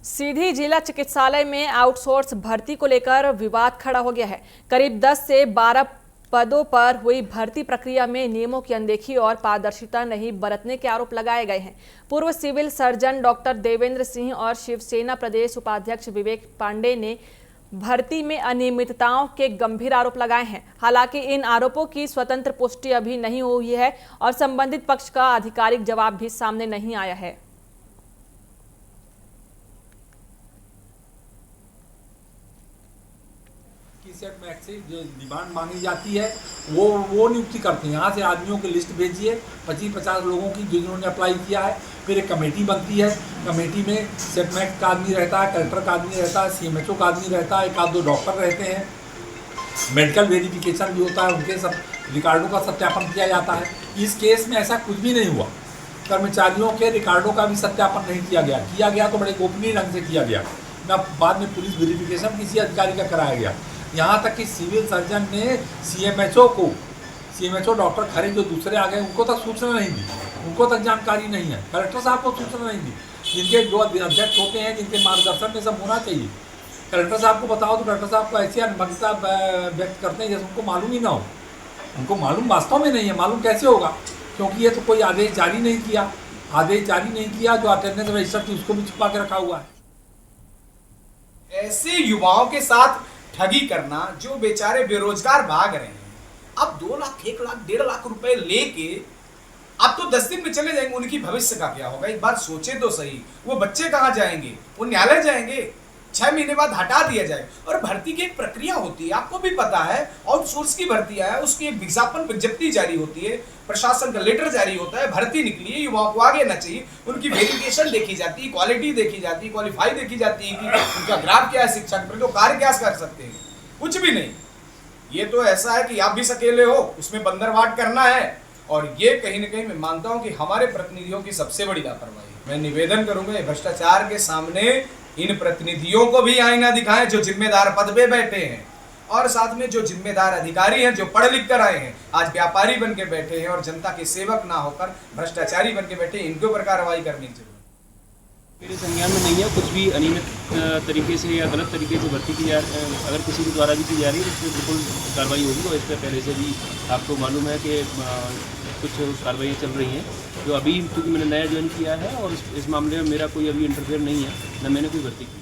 सीधी जिला चिकित्सालय में आउटसोर्स भर्ती को लेकर विवाद खड़ा हो गया है। करीब 10 से 12 पदों पर हुई भर्ती प्रक्रिया में नियमों की अनदेखी और पारदर्शिता नहीं बरतने के आरोप लगाए गए हैं। पूर्व civil surgeon doctor Devendra Singh और शिवसेना प्रदेश उपाध्यक्ष विवेक पांडे ने भर्ती में अनियमितताओं के गंभीर आरोप लगाए हैं। हालांकि इन आरोपों की स्वतंत्र पुष्टि अभी नहीं हुई है और संबंधित पक्ष का आधिकारिक जवाब भी सामने नहीं आया है। सेट मैक्स से जो डिमांड मांगी जाती है वो नियुक्ति करते हैं। यहाँ से आदमियों की लिस्ट भेजिए 25-50 लोगों की जिन्होंने अप्लाई किया है। फिर एक कमेटी बनती है। कमेटी में सेट मैक्स का आदमी रहता है, कलेक्टर का आदमी रहता है, CMHO का आदमी रहता है, एक आध दो डॉक्टर रहते हैं। मेडिकल वेरिफिकेशन भी होता है, उनके सब रिकॉर्डों का सत्यापन किया जाता है। इस केस में ऐसा कुछ भी नहीं हुआ। कर्मचारियों के रिकॉर्डों का भी सत्यापन नहीं किया गया तो बड़े गोपनीय ढंग से किया गया। न बाद में पुलिस वेरिफिकेशन किसी अधिकारी का कराया गया। यहाँ तक कि सिविल सर्जन ने CMHO डॉक्टर खरे जो दूसरे आ गए उनको तक सूचना नहीं दी, उनको तक जानकारी नहीं है। कलेक्टर साहब को सूचना नहीं दी। जिनके जो अध्यक्ष होते हैं, जिनके मार्गदर्शन में सब होना चाहिए, कलेक्टर साहब को बताओ तो कलेक्टर साहब को ऐसी अनुभवता व्यक्त करते हैं जैसे उनको मालूम ही ना हो। उनको मालूम वास्तव में नहीं है। मालूम कैसे होगा? क्योंकि ये तो कोई आदेश जारी नहीं किया। जो अटेंडेंस रजिस्टर थी उसको भी छुपा के रखा हुआ है। ऐसे युवाओं के साथ ठगी करना जो बेचारे बेरोजगार भाग रहे हैं, अब 2 लाख 1 लाख 1.5 लाख रुपए लेके अब तो 10 दिन में चले जाएंगे। उनकी भविष्य का क्या होगा? एक बार सोचे तो सही। वो बच्चे कहाँ जाएंगे? वो न्यायालय जाएंगे। 6 महीने बाद हटा दिया जाए। और भर्ती की एक प्रक्रिया होती है, आपको भी पता है। आउटसोर्स की भर्ती है, उसकी एक विज्ञापन विज्ञप्ति जारी होती है, प्रशासन का लेटर जारी होता है, भर्ती निकली है, युवाओं को आगे ना चाहिए, उनकी वेरिफिकेशन देखी जाती है, क्वालिटी देखी जाती है, क्वालिफाई देखी जाती है कि उनका ग्राफ क्या है, शिक्षक पर तो कार्य क्या कर सकते हैं। कुछ भी नहीं। ये तो ऐसा है कि आप भी सकेले हो, उसमें बंदरवाट करना है। और ये कहीं ना कहीं मैं मानता हूं कि हमारे प्रतिनिधियों की सबसे बड़ी लापरवाही। मैं निवेदन करूंगा भ्रष्टाचार के सामने इन प्रतिनिधियों को भी आईना दिखाएं जो जिम्मेदार पद पे बैठे हैं, और साथ में जो जिम्मेदार अधिकारी हैं, जो पढ़ लिख कर आए हैं, आज व्यापारी बन के बैठे हैं और जनता के सेवक ना होकर भ्रष्टाचारी बन के बैठे, इनके ऊपर कार्रवाई करनी चाहिए। मेरे संज्ञान में नहीं है कुछ भी अनियमित तरीके से या गलत तरीके से भर्ती की अगर किसी के द्वारा भी की जा रही है तो इसमें बिल्कुल कार्रवाई होगी। और इससे पहले से भी आपको मालूम है कि कुछ कार्रवाई चल रही हैं जो अभी, क्योंकि मैंने नया ज्वाइन किया है और इस मामले में मेरा कोई अभी इंटरफेयर नहीं है, न मैंने कोई भर्ती की।